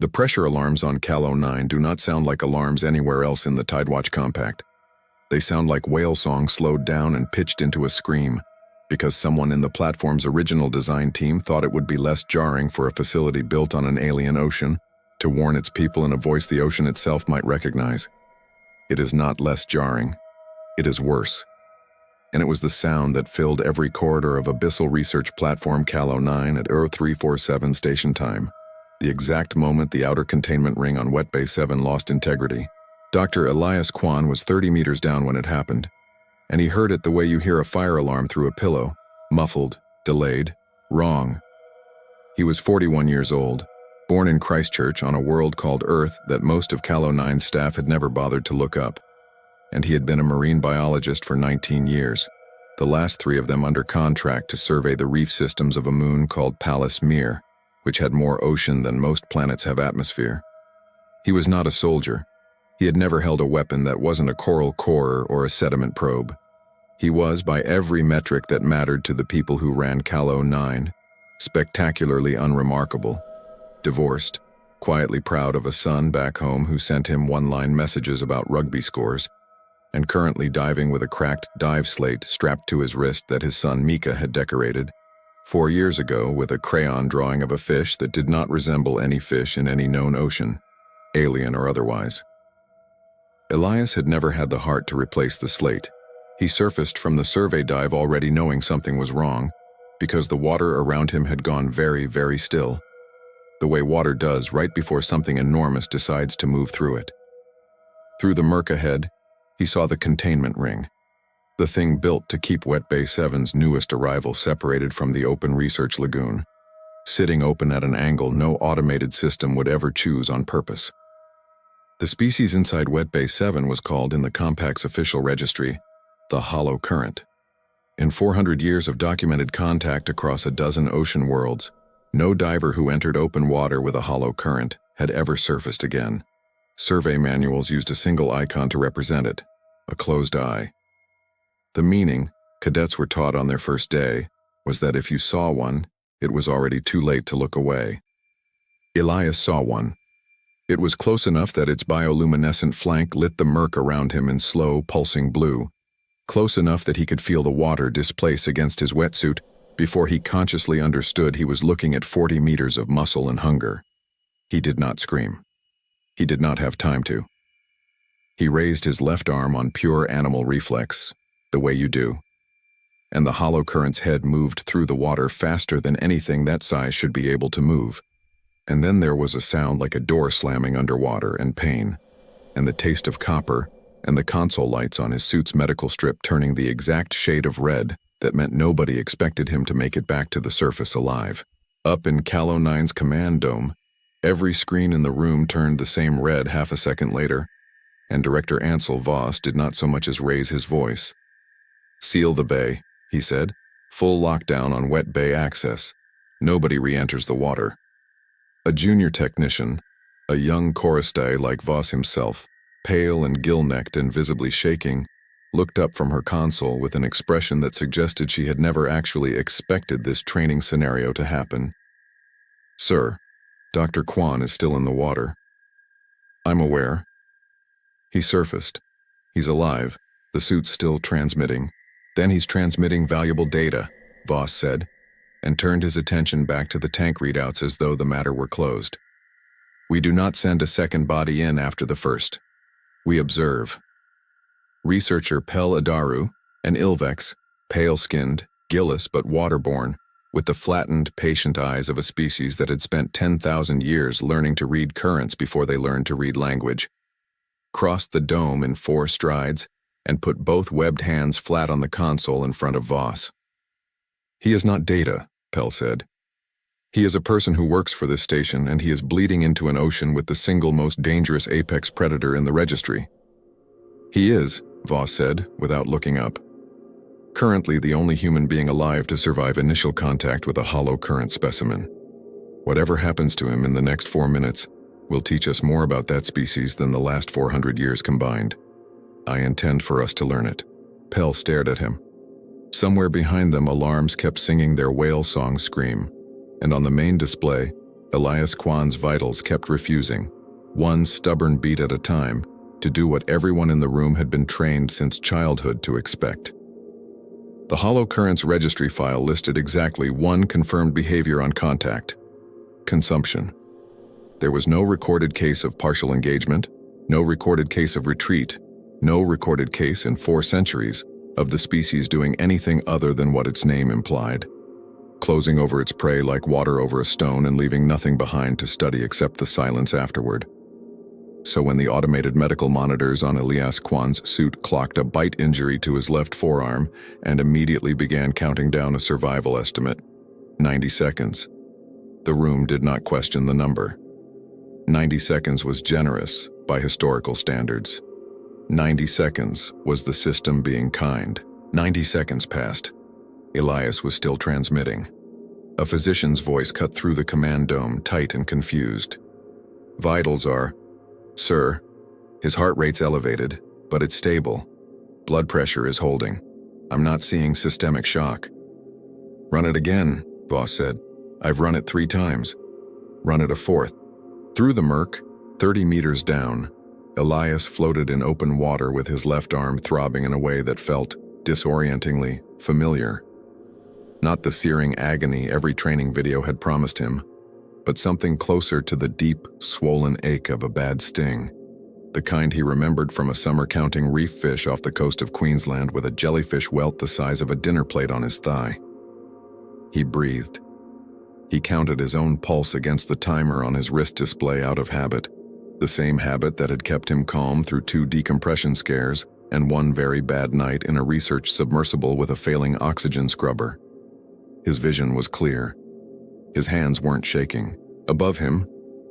The pressure alarms on Cal 09 do not sound like alarms anywhere else in the Tidewatch compact. They sound like whale songs slowed down and pitched into a scream, because someone in the platform's original design team thought it would be less jarring for a facility built on an alien ocean to warn its people in a voice the ocean itself might recognize. It is not less jarring. It is worse. And it was the sound that filled every corridor of Abyssal Research Platform Cal 09 at 0347 station time, the exact moment the outer containment ring on Wet Bay 7 lost integrity. Dr. Elias Kwan was 30 meters down when it happened, and he heard it the way you hear a fire alarm through a pillow, muffled, delayed, wrong. He was 41 years old, born in Christchurch on a world called Earth that most of Cal 09's staff had never bothered to look up, and he had been a marine biologist for 19 years, the last 3 of them under contract to survey the reef systems of a moon called Pallas Mir, which had more ocean than most planets have atmosphere. He was not a soldier. He had never held a weapon that wasn't a coral core or a sediment probe. He was, by every metric that mattered to the people who ran Cal 09, spectacularly unremarkable. Divorced, quietly proud of a son back home who sent him one-line messages about rugby scores, and currently diving with a cracked dive slate strapped to his wrist that his son Mika had decorated 4 years ago with a crayon drawing of a fish that did not resemble any fish in any known ocean, alien or otherwise. Elias had never had the heart to replace the slate. He surfaced from the survey dive already knowing something was wrong, because the water around him had gone very, very still, the way water does right before something enormous decides to move through it. Through the murk ahead, he saw the containment ring, the thing built to keep Wet Bay 7's newest arrival separated from the open research lagoon, sitting open at an angle no automated system would ever choose on purpose. The species inside Wet Bay 7 was called in the compact's official registry the hollow current. In 400 years of documented contact across a dozen ocean worlds, no diver who entered open water with a hollow current had ever surfaced again. Survey manuals used a single icon to represent it, a closed eye. The meaning, cadets were taught on their first day, was that if you saw one, it was already too late to look away. Elias saw one. It was close enough that its bioluminescent flank lit the murk around him in slow, pulsing blue, close enough that he could feel the water displace against his wetsuit before he consciously understood he was looking at 40 meters of muscle and hunger. He did not scream. He did not have time to. He raised his left arm on pure animal reflex, the way you do, and the hollow current's head moved through the water faster than anything that size should be able to move. And then there was a sound like a door slamming underwater and pain, and the taste of copper, and the console lights on his suit's medical strip turning the exact shade of red that meant nobody expected him to make it back to the surface alive. Up in Cal 09's command dome, every screen in the room turned the same red half a second later, and Director Ansel Voss did not so much as raise his voice. "Seal the bay," he said. "Full lockdown on Wet Bay access. Nobody re-enters the water." A junior technician, a young chorister like Voss himself, pale and gill-necked and visibly shaking, looked up from her console with an expression that suggested she had never actually expected this training scenario to happen. "Sir, Dr. Kwan is still in the water." "I'm aware." He surfaced. "He's alive. The suit's still transmitting." "Then he's transmitting valuable data," Voss said, and turned his attention back to the tank readouts as though the matter were closed. "We do not send a second body in after the first. We observe." Researcher Pel Adaru, an Ilvex, pale-skinned, gillless but waterborne, with the flattened, patient eyes of a species that had spent 10,000 years learning to read currents before they learned to read language, crossed the dome in 4 strides and put both webbed hands flat on the console in front of Voss. "He is not data," Pel said. "He is a person who works for this station, and he is bleeding into an ocean with the single most dangerous apex predator in the registry." "He is," Voss said, without looking up. "Currently the only human being alive to survive initial contact with a hollow current specimen. Whatever happens to him in the next 4 minutes will teach us more about that species than the last 400 years combined. I intend for us to learn it." Pel stared at him. Somewhere behind them, alarms kept singing their whale song scream, and on the main display, Elias Kwan's vitals kept refusing, one stubborn beat at a time, to do what everyone in the room had been trained since childhood to expect. The hollow currents registry file listed exactly one confirmed behavior on contact: consumption. There was no recorded case of partial engagement, no recorded case of retreat, no recorded case in 4 centuries of the species doing anything other than what its name implied, closing over its prey like water over a stone and leaving nothing behind to study except the silence afterward. So when the automated medical monitors on Elias Kwan's suit clocked a bite injury to his left forearm and immediately began counting down a survival estimate, 90 seconds, the room did not question the number. 90 seconds was generous by historical standards. 90 seconds was the system being kind. 90 seconds passed. Elias was still transmitting. A physician's voice cut through the command dome, tight and confused. Vitals are, "Sir, his heart rate's elevated, but it's stable. Blood pressure is holding. I'm not seeing systemic shock." "Run it again," Voss said. "I've run it 3 times. Run it a 4th. Through the murk, 30 meters down, Elias floated in open water with his left arm throbbing in a way that felt disorientingly familiar. Not the searing agony every training video had promised him, but something closer to the deep, swollen ache of a bad sting, the kind he remembered from a summer counting reef fish off the coast of Queensland with a jellyfish welt the size of a dinner plate on his thigh. He breathed. He counted his own pulse against the timer on his wrist display out of habit, the same habit that had kept him calm through 2 decompression scares and 1 very bad night in a research submersible with a failing oxygen scrubber. His vision was clear. His hands weren't shaking. Above him,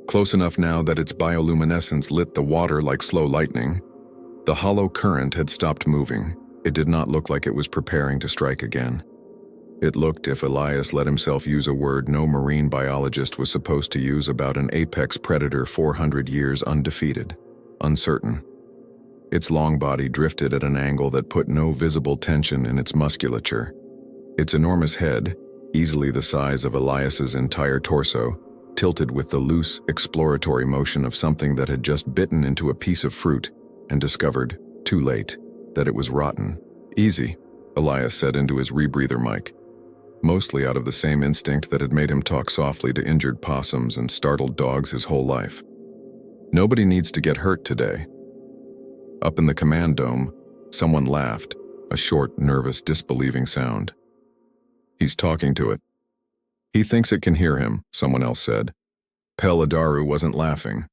close enough now that its bioluminescence lit the water like slow lightning, the hollow current had stopped moving. It did not look like it was preparing to strike again. It looked, if Elias let himself use a word no marine biologist was supposed to use about an apex predator 400 years undefeated, uncertain. Its long body drifted at an angle that put no visible tension in its musculature. Its enormous head, easily the size of Elias's entire torso, tilted with the loose, exploratory motion of something that had just bitten into a piece of fruit and discovered, too late, that it was rotten. "Easy," Elias said into his rebreather mic, mostly out of the same instinct that had made him talk softly to injured possums and startled dogs his whole life. "Nobody needs to get hurt today." Up in the command dome, someone laughed, a short, nervous, disbelieving sound. "He's talking to it." "He thinks it can hear him," someone else said. Pel Adaru wasn't laughing.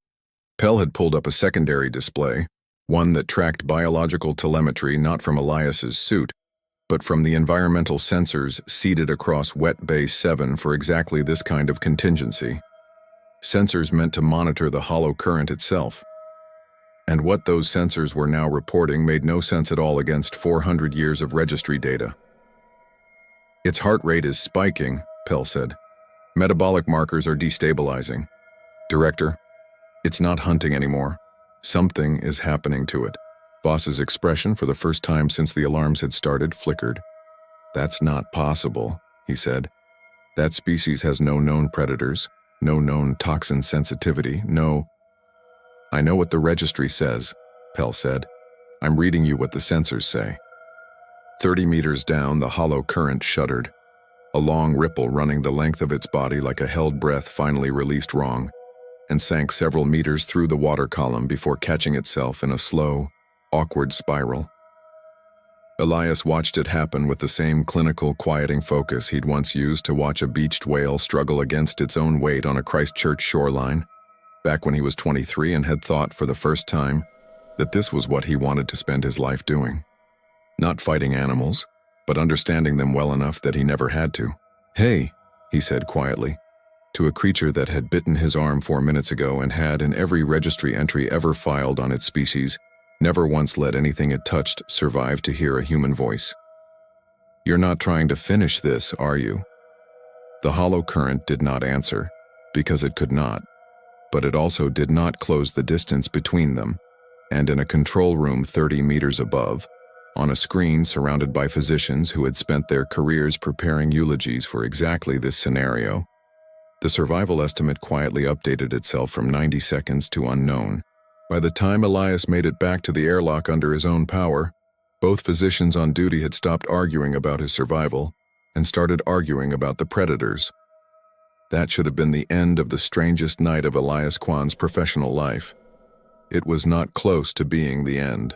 Pel had pulled up a secondary display, one that tracked biological telemetry not from Elias's suit, but from the environmental sensors seated across Wet Bay 7 for exactly this kind of contingency. Sensors meant to monitor the hollow current itself. And what those sensors were now reporting made no sense at all against 400 years of registry data. "Its heart rate is spiking," Pel said. "Metabolic markers are destabilizing. Director, it's not hunting anymore. Something is happening to it." Voss's expression, for the first time since the alarms had started, flickered. "That's not possible," he said. "That species has no known predators, no known toxin sensitivity, no—" "I know what the registry says," Pel said. "I'm reading you what the sensors say." 30 meters down, the hollow current shuddered. A long ripple running the length of its body like a held breath finally released wrong, and sank several meters through the water column before catching itself in a slow, awkward spiral. Elias watched it happen with the same clinical, quieting focus he'd once used to watch a beached whale struggle against its own weight on a Christchurch shoreline, back when he was 23 and had thought for the first time that this was what he wanted to spend his life doing. Not fighting animals, but understanding them well enough that he never had to. "Hey," he said quietly, to a creature that had bitten his arm 4 minutes ago and had, in every registry entry ever filed on its species, never once let anything it touched survive to hear a human voice. "You're not trying to finish this, are you?" The hollow current did not answer, because it could not, but it also did not close the distance between them, and in a control room 30 meters above, on a screen surrounded by physicians who had spent their careers preparing eulogies for exactly this scenario, The survival estimate quietly updated itself from 90 seconds to unknown. By the time Elias made it back to the airlock under his own power, both physicians on duty had stopped arguing about his survival and started arguing about the predators. That should have been the end of the strangest night of Elias Kwan's professional life. It was not close to being the end.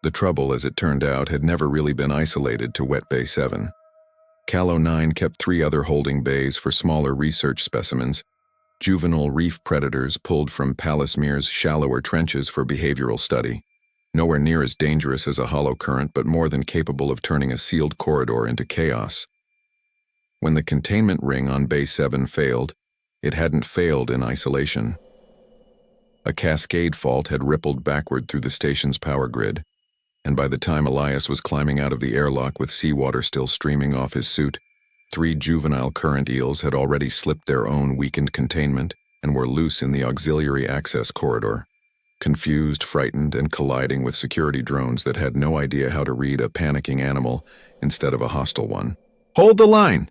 The trouble, as it turned out, had never really been isolated to Wet Bay 7. Calo 9 kept 3 other holding bays for smaller research specimens, juvenile reef predators pulled from Pallasmere's shallower trenches for behavioral study, nowhere near as dangerous as a hollow current but more than capable of turning a sealed corridor into chaos. When the containment ring on Bay 7 failed, it hadn't failed in isolation. A cascade fault had rippled backward through the station's power grid, and by the time Elias was climbing out of the airlock with seawater still streaming off his suit, 3 juvenile current eels had already slipped their own weakened containment and were loose in the auxiliary access corridor, confused, frightened, and colliding with security drones that had no idea how to read a panicking animal instead of a hostile one. "Hold the line!"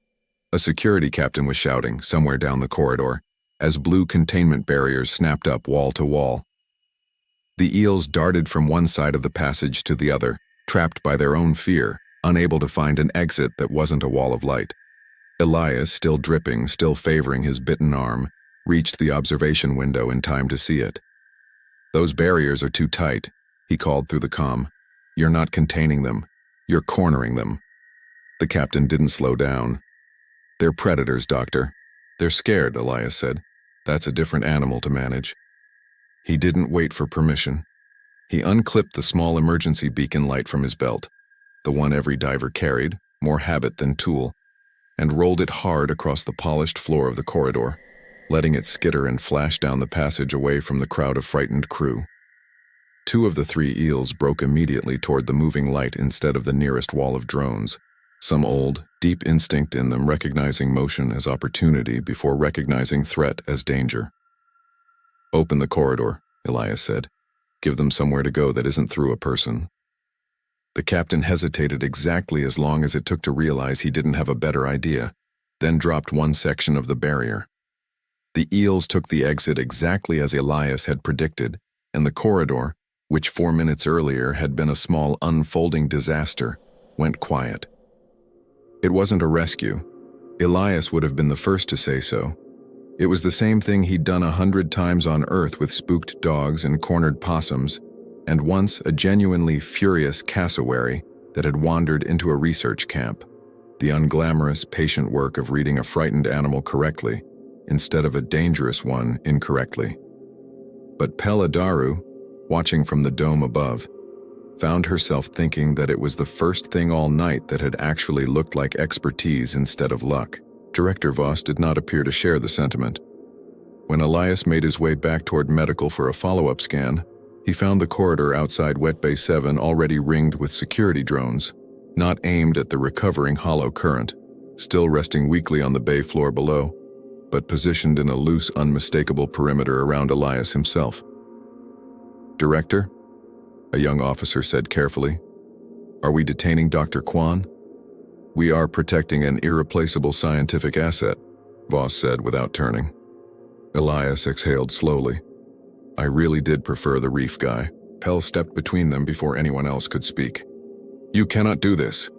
a security captain was shouting somewhere down the corridor as blue containment barriers snapped up wall to wall. The eels darted from one side of the passage to the other, trapped by their own fear, unable to find an exit that wasn't a wall of light. Elias, still dripping, still favoring his bitten arm, reached the observation window in time to see it. "Those barriers are too tight," he called through the comm. "You're not containing them. You're cornering them." The captain didn't slow down. "They're predators, Doctor. They're scared," Elias said. "That's a different animal to manage." He didn't wait for permission. He unclipped the small emergency beacon light from his belt, the one every diver carried, more habit than tool, and rolled it hard across the polished floor of the corridor, letting it skitter and flash down the passage away from the crowd of frightened crew. 2 of the 3 eels broke immediately toward the moving light instead of the nearest wall of drones, some old, deep instinct in them recognizing motion as opportunity before recognizing threat as danger. "Open the corridor," Elias said. "Give them somewhere to go that isn't through a person." The captain hesitated exactly as long as it took to realize he didn't have a better idea, then dropped one section of the barrier. The eels took the exit exactly as Elias had predicted, and the corridor, which 4 minutes earlier had been a small unfolding disaster, went quiet. It wasn't a rescue. Elias would have been the first to say so. It was the same thing he'd done 100 times on Earth with spooked dogs and cornered possums, and once a genuinely furious cassowary that had wandered into a research camp, the unglamorous, patient work of reading a frightened animal correctly instead of a dangerous one incorrectly. But Peladaru, watching from the dome above, found herself thinking that it was the first thing all night that had actually looked like expertise instead of luck. Director Voss did not appear to share the sentiment. When Elias made his way back toward medical for a follow-up scan, he found the corridor outside Wet Bay 7 already ringed with security drones, not aimed at the recovering hollow current, still resting weakly on the bay floor below, but positioned in a loose, unmistakable perimeter around Elias himself. "Director," a young officer said carefully, "are we detaining Dr. Kwan?" "We are protecting an irreplaceable scientific asset," Voss said without turning. Elias exhaled slowly. "I really did prefer the reef guy." Pell stepped between them before anyone else could speak. "You cannot do this.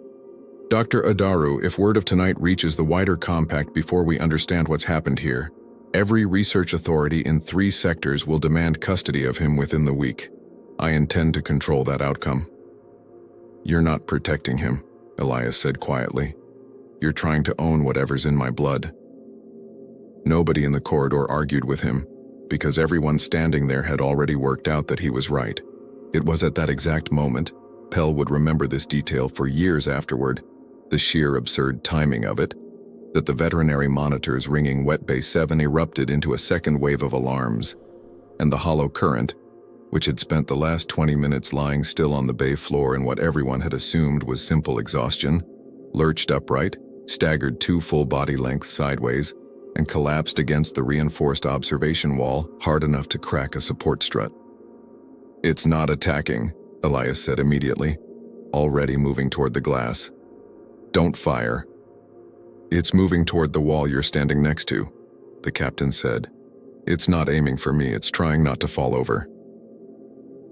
Dr. Adaru, if word of tonight reaches the wider compact before we understand what's happened here, every research authority in 3 sectors will demand custody of him within the week. I intend to control that outcome." "You're not protecting him," Elias said quietly. "You're trying to own whatever's in my blood." Nobody in the corridor argued with him, because everyone standing there had already worked out that he was right. It was at that exact moment, Pell would remember this detail for years afterward, the sheer absurd timing of it, that the veterinary monitors ringing Wet Bay 7 erupted into a second wave of alarms, and the hollow current, which had spent the last 20 minutes lying still on the bay floor in what everyone had assumed was simple exhaustion, lurched upright, staggered 2 full body lengths sideways, and collapsed against the reinforced observation wall hard enough to crack a support strut. "It's not attacking," Elias said immediately, already moving toward the glass. "Don't fire." It's moving toward the wall you're standing next to, the captain said. It's not aiming for me, it's trying not to fall over.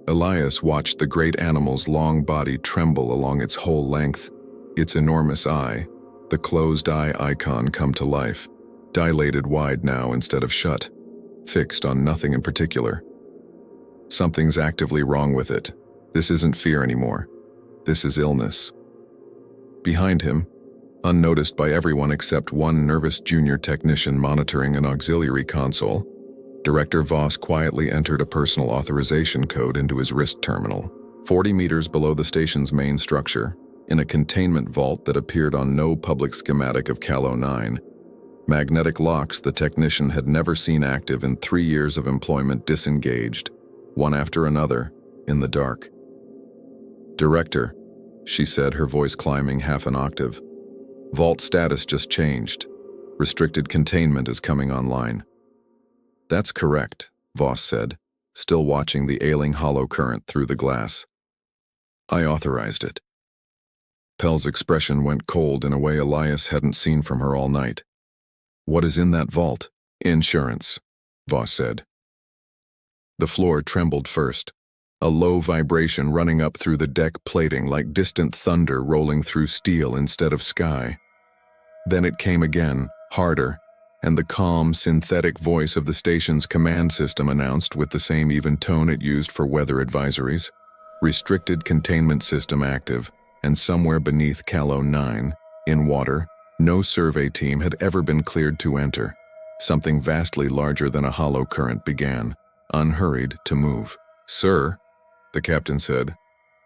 Elias watched the great animal's long body tremble along its whole length, its enormous eye, the closed eye icon come to life, dilated wide now instead of shut, fixed on nothing in particular. Something's actively wrong with it. This isn't fear anymore. This is illness. Behind him, unnoticed by everyone except one nervous junior technician monitoring an auxiliary console, Director Voss quietly entered a personal authorization code into his wrist terminal. 40 meters below the station's main structure, in a containment vault that appeared on no public schematic of Cal 09, magnetic locks the technician had never seen active in 3 years of employment disengaged, one after another, in the dark. "Director," she said, her voice climbing half an octave. "Vault status just changed. Restricted containment is coming online." "That's correct," Voss said, still watching the ailing hollow current through the glass. "I authorized it." Pell's expression went cold in a way Elias hadn't seen from her all night. "What is in that vault?" "Insurance," Voss said. The floor trembled first, a low vibration running up through the deck plating like distant thunder rolling through steel instead of sky. Then it came again, harder, and the calm, synthetic voice of the station's command system announced with the same even tone it used for weather advisories, "Restricted containment system active, and somewhere beneath Cal 09, in water, no survey team had ever been cleared to enter. Something vastly larger than a hollow current began, unhurried, to move." "Sir," the captain said,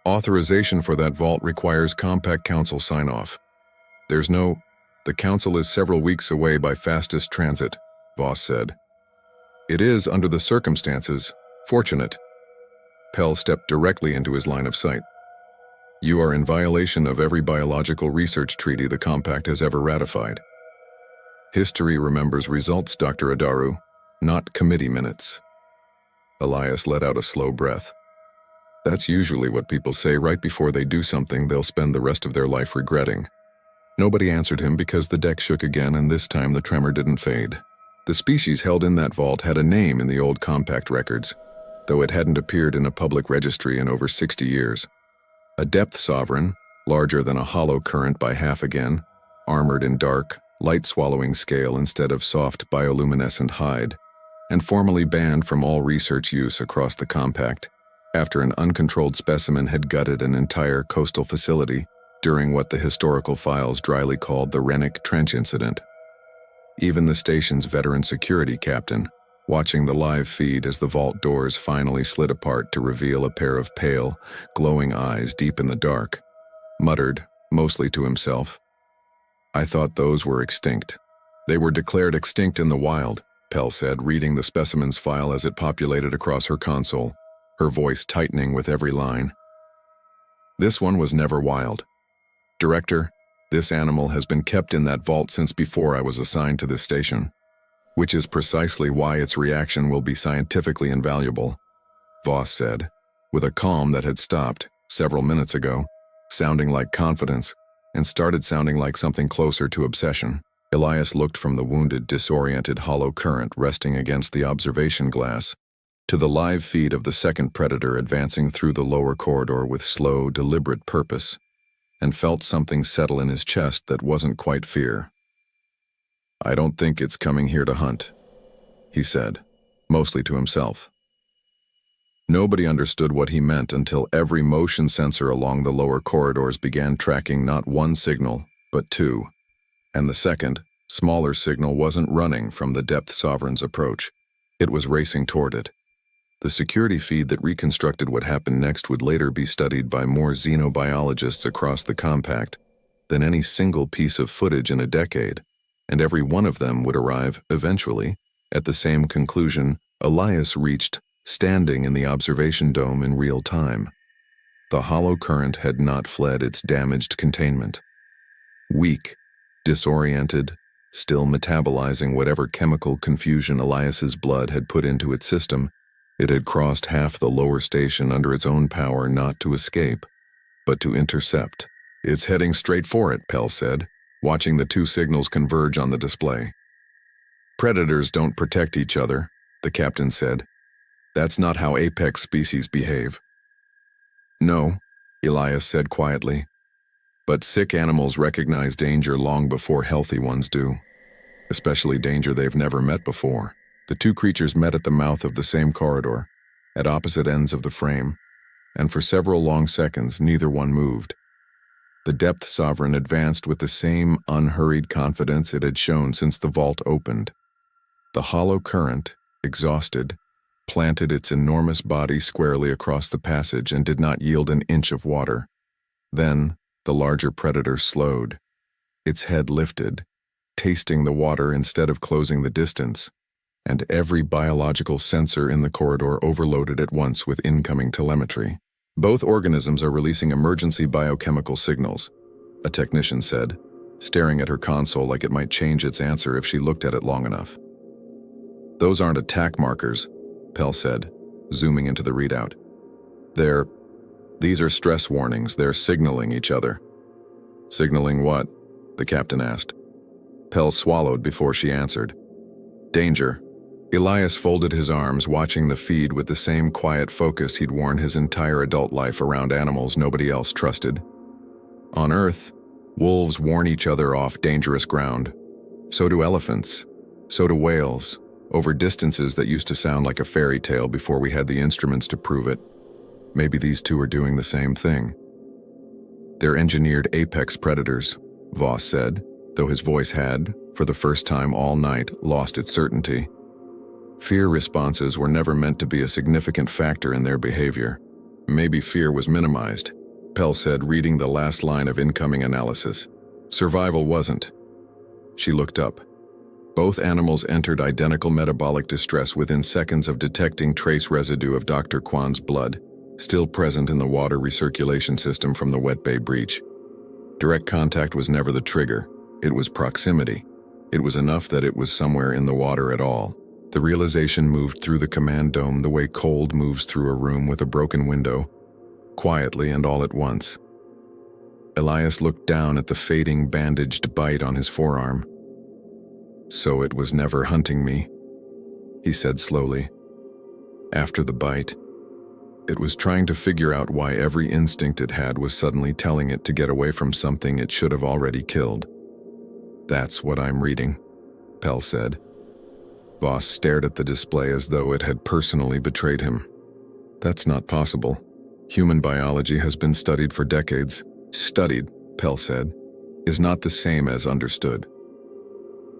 "authorization for that vault requires Compact Council sign-off. There's no... The Council is several weeks away by fastest transit," Voss said. "It is, under the circumstances, fortunate." Pell stepped directly into his line of sight. "You are in violation of every biological research treaty the Compact has ever ratified. History remembers results, Dr. Adaru, not committee minutes." Elias let out a slow breath. That's usually what people say right before they do something they'll spend the rest of their life regretting. Nobody answered him because the deck shook again, and this time the tremor didn't fade. The species held in that vault had a name in the old Compact records, though it hadn't appeared in a public registry in over 60 years. A depth sovereign, larger than a hollow current by half again, armored in dark, light-swallowing scale instead of soft bioluminescent hide, and formally banned from all research use across the Compact, after an uncontrolled specimen had gutted an entire coastal facility during what the historical files dryly called the Wren Achebe Trench incident. Even the station's veteran security captain, watching the live feed as the vault doors finally slid apart to reveal a pair of pale, glowing eyes deep in the dark, muttered, mostly to himself, "I thought those were extinct." "They were declared extinct in the wild," Pell said, reading the specimen's file as it populated across her console, her voice tightening with every line. "This one was never wild. Director, this animal has been kept in that vault since before I was assigned to this station, which is precisely why its reaction will be scientifically invaluable," Voss said, with a calm that had stopped, several minutes ago, sounding like confidence, and started sounding like something closer to obsession. Elias looked from the wounded, disoriented hollow current resting against the observation glass to the live feed of the second predator advancing through the lower corridor with slow, deliberate purpose, and felt something settle in his chest that wasn't quite fear. "I don't think it's coming here to hunt," he said, mostly to himself. Nobody understood what he meant until every motion sensor along the lower corridors began tracking not one signal, but two, and the second, smaller signal wasn't running from the depth sovereign's approach. It was racing toward it. The security feed that reconstructed what happened next would later be studied by more xenobiologists across the Compact than any single piece of footage in a decade, and every one of them would arrive, eventually, at the same conclusion Elias reached standing in the observation dome in real time. The hollow current had not fled its damaged containment. Weak, disoriented, still metabolizing whatever chemical confusion Elias's blood had put into its system, it had crossed half the lower station under its own power not to escape, but to intercept. "It's heading straight for it," Pell said, watching the two signals converge on the display. "Predators don't protect each other," the captain said. "That's not how apex species behave." "No," Elias said quietly. "But sick animals recognize danger long before healthy ones do, especially danger they've never met before." The two creatures met at the mouth of the same corridor, at opposite ends of the frame, and for several long seconds neither one moved. The Depth Sovereign advanced with the same unhurried confidence it had shown since the vault opened. The hollow current, exhausted, planted its enormous body squarely across the passage and did not yield an inch of water. Then, the larger predator slowed. Its head lifted, tasting the water instead of closing the distance, and every biological sensor in the corridor overloaded at once with incoming telemetry. "Both organisms are releasing emergency biochemical signals," a technician said, staring at her console like it might change its answer if she looked at it long enough. "Those aren't attack markers," Pell said, zooming into the readout. These are stress warnings. They're signaling each other." "Signaling what?" the captain asked. Pell swallowed before she answered. "Danger." Elias folded his arms, watching the feed with the same quiet focus he'd worn his entire adult life around animals nobody else trusted. On Earth, wolves warn each other off dangerous ground. So do elephants. So do whales, over distances that used to sound like a fairy tale before we had the instruments to prove it. Maybe these two are doing the same thing. "They're engineered apex predators," Voss said, though his voice had, for the first time all night, lost its certainty. Fear responses were never meant to be a significant factor in their behavior. "Maybe fear was minimized," Pell said, reading the last line of incoming analysis. "Survival wasn't." She looked up. Both animals entered identical metabolic distress within seconds of detecting trace residue of Dr. Kwan's blood, still present in the water recirculation system from the Wet Bay breach. Direct contact was never the trigger. It was proximity. It was enough that it was somewhere in the water at all. The realization moved through the command dome the way cold moves through a room with a broken window, quietly and all at once. Elias looked down at the fading bandaged bite on his forearm. "So it was never hunting me," he said slowly. "After the bite, it was trying to figure out why every instinct it had was suddenly telling it to get away from something it should have already killed." "That's what I'm reading," Pell said. Voss stared at the display as though it had personally betrayed him. "That's not possible. Human biology has been studied for decades." "Studied," Pell said, "is not the same as understood."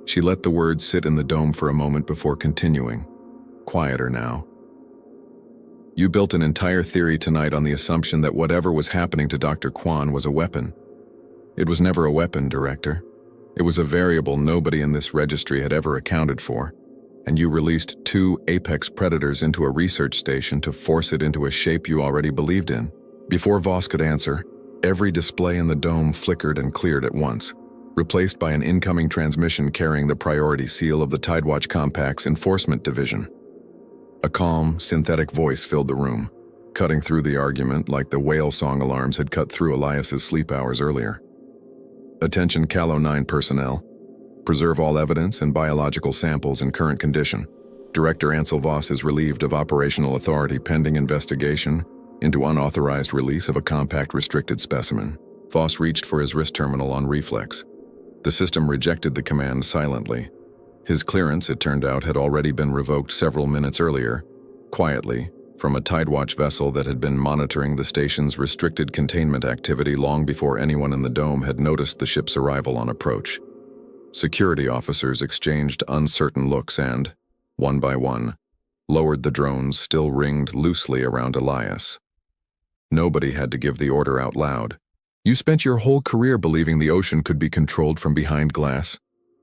She let the words sit in the dome for a moment before continuing, quieter now. "You built an entire theory tonight on the assumption that whatever was happening to Dr. Kwan was a weapon. It was never a weapon, Director. It was a variable nobody in this registry had ever accounted for, and you released 2 apex predators into a research station to force it into a shape you already believed in." Before Voss could answer, every display in the dome flickered and cleared at once, replaced by an incoming transmission carrying the priority seal of the Tidewatch Compact's Enforcement Division. A calm, synthetic voice filled the room, cutting through the argument like the whale song alarms had cut through Elias's sleep hours earlier. "Attention Calo 9 personnel. Preserve all evidence and biological samples in current condition. Director Ansel Voss is relieved of operational authority pending investigation into unauthorized release of a compact restricted specimen." Voss reached for his wrist terminal on reflex. The system rejected the command silently. His clearance, it turned out, had already been revoked several minutes earlier, quietly, from a Tidewatch vessel that had been monitoring the station's restricted containment activity long before anyone in the dome had noticed the ship's arrival on approach. Security officers exchanged uncertain looks and, one by one, lowered the drones still ringed loosely around Elias. Nobody had to give the order out loud. "You spent your whole career believing the ocean could be controlled from behind glass,"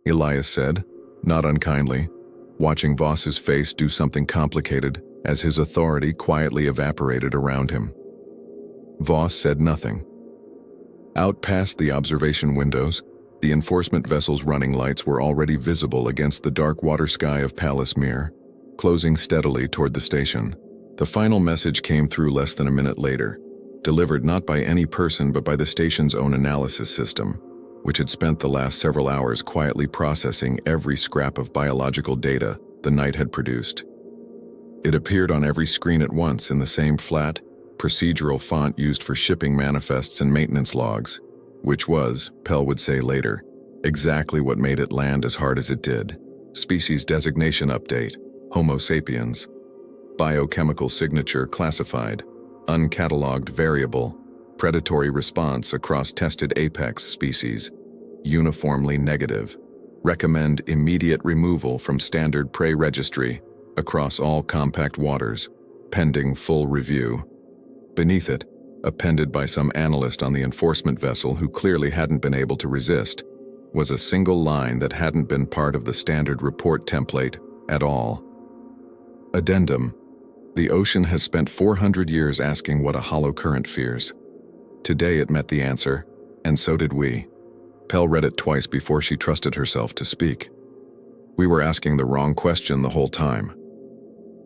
Elias said, not unkindly, watching Voss's face do something complicated as his authority quietly evaporated around him. Voss said nothing. Out past the observation windows, the enforcement vessel's running lights were already visible against the dark water sky of Palace Mere, closing steadily toward the station. The final message came through less than a minute later, delivered not by any person but by the station's own analysis system, which had spent the last several hours quietly processing every scrap of biological data the night had produced. It appeared on every screen at once in the same flat, procedural font used for shipping manifests and maintenance logs, which was, Pell would say later, exactly what made it land as hard as it did. Species designation update, Homo sapiens. Biochemical signature classified, uncatalogued variable, predatory response across tested apex species, uniformly negative. Recommend immediate removal from standard prey registry across all compact waters, pending full review. Beneath it, appended by some analyst on the enforcement vessel who clearly hadn't been able to resist, was a single line that hadn't been part of the standard report template at all. Addendum: the ocean has spent 400 years asking what a hollow current fears. Today it met the answer, and so did we. Pell read it twice before she trusted herself to speak. We were asking the wrong question the whole time.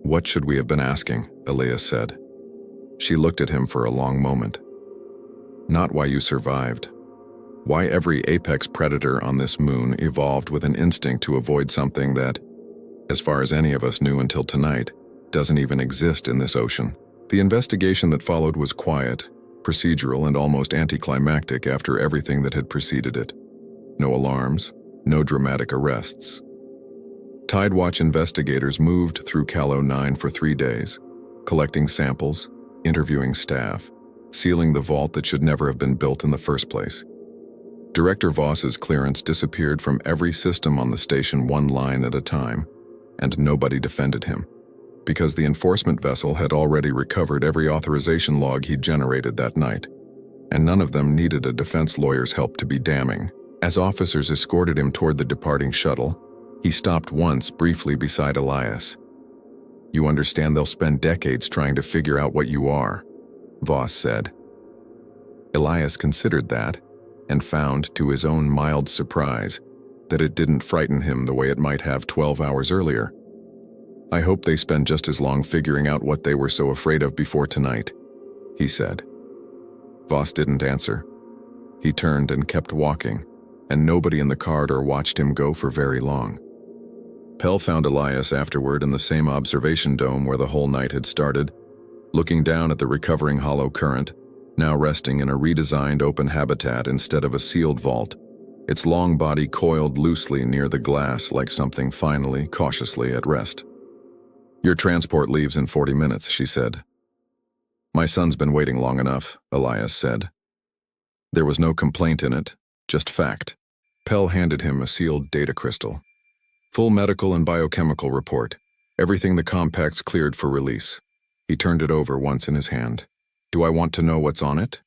What should we have been asking? Elias said. She looked at him for a long moment. Not why you survived. Why every apex predator on this moon evolved with an instinct to avoid something that, as far as any of us knew until tonight, doesn't even exist in this ocean. The investigation that followed was quiet, procedural, and almost anticlimactic after everything that had preceded it. No alarms, no dramatic arrests. Tidewatch investigators moved through Callow 9 for 3 days, collecting samples, interviewing staff, sealing the vault that should never have been built in the first place. Director Voss's clearance disappeared from every system on the station one line at a time, and nobody defended him, because the enforcement vessel had already recovered every authorization log he'd generated that night, and none of them needed a defense lawyer's help to be damning. As officers escorted him toward the departing shuttle, he stopped once briefly beside Elias. You understand they'll spend decades trying to figure out what you are, Voss said. Elias considered that, and found, to his own mild surprise, that it didn't frighten him the way it might have 12 hours earlier. I hope they spend just as long figuring out what they were so afraid of before tonight, he said. Voss didn't answer. He turned and kept walking, and nobody in the corridor watched him go for very long. Pell found Elias afterward in the same observation dome where the whole night had started, looking down at the recovering hollow current, now resting in a redesigned open habitat instead of a sealed vault, its long body coiled loosely near the glass like something finally, cautiously at rest. Your transport leaves in 40 minutes, she said. My son's been waiting long enough, Elias said. There was no complaint in it, just fact. Pell handed him a sealed data crystal. Full medical and biochemical report, everything the compacts cleared for release. He turned it over once in his hand. Do I want to know what's on it?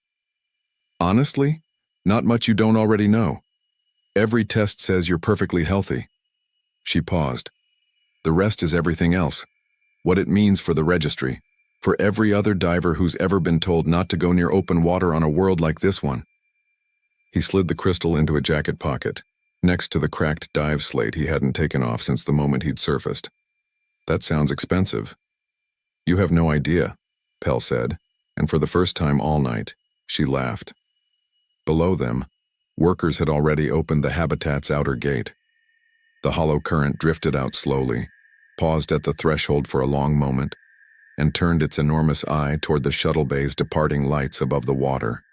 Honestly, not much you don't already know. Every test says you're perfectly healthy. She paused. The rest is everything else. What it means for the registry, for every other diver who's ever been told not to go near open water on a world like this one. He slid the crystal into a jacket pocket, next to the cracked dive slate he hadn't taken off since the moment he'd surfaced. That sounds expensive. You have no idea, Pell said, and for the first time all night, she laughed. Below them, workers had already opened the habitat's outer gate. The hollow current drifted out slowly, paused at the threshold for a long moment, and turned its enormous eye toward the shuttle bay's departing lights above the water.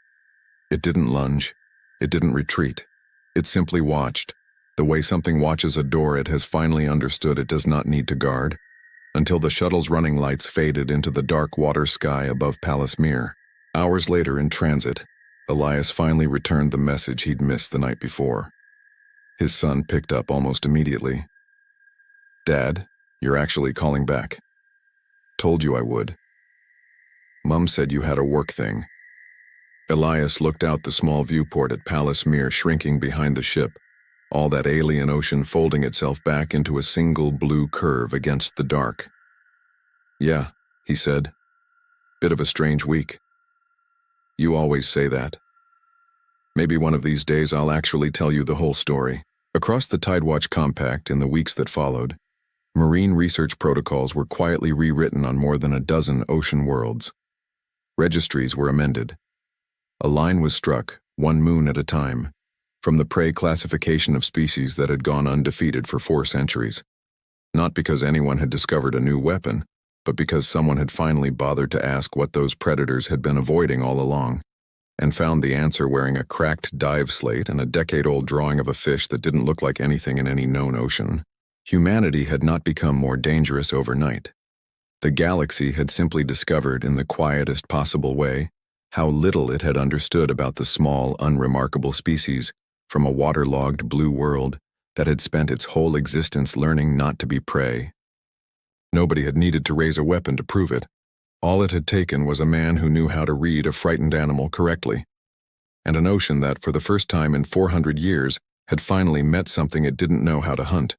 It didn't lunge. It didn't retreat. It simply watched, the way something watches a door it has finally understood it does not need to guard, until the shuttle's running lights faded into the dark water sky above Palace Mere. Hours later in transit, Elias finally returned the message he'd missed the night before. His son picked up almost immediately. Dad, you're actually calling back. Told you I would. Mum said you had a work thing. Elias looked out the small viewport at Palace Mere shrinking behind the ship, all that alien ocean folding itself back into a single blue curve against the dark. Yeah, he said. Bit of a strange week. You always say that. Maybe one of these days I'll actually tell you the whole story. Across the Tidewatch Compact in the weeks that followed, marine research protocols were quietly rewritten on more than a dozen ocean worlds. Registries were amended. A line was struck, one moon at a time, from the prey classification of species that had gone undefeated for 4 centuries. Not because anyone had discovered a new weapon, but because someone had finally bothered to ask what those predators had been avoiding all along, and found the answer wearing a cracked dive slate and a decade-old drawing of a fish that didn't look like anything in any known ocean. Humanity had not become more dangerous overnight. The galaxy had simply discovered, in the quietest possible way, how little it had understood about the small, unremarkable species from a waterlogged blue world that had spent its whole existence learning not to be prey. Nobody had needed to raise a weapon to prove it. All it had taken was a man who knew how to read a frightened animal correctly, and an ocean that, for the first time in 400 years, had finally met something it didn't know how to hunt.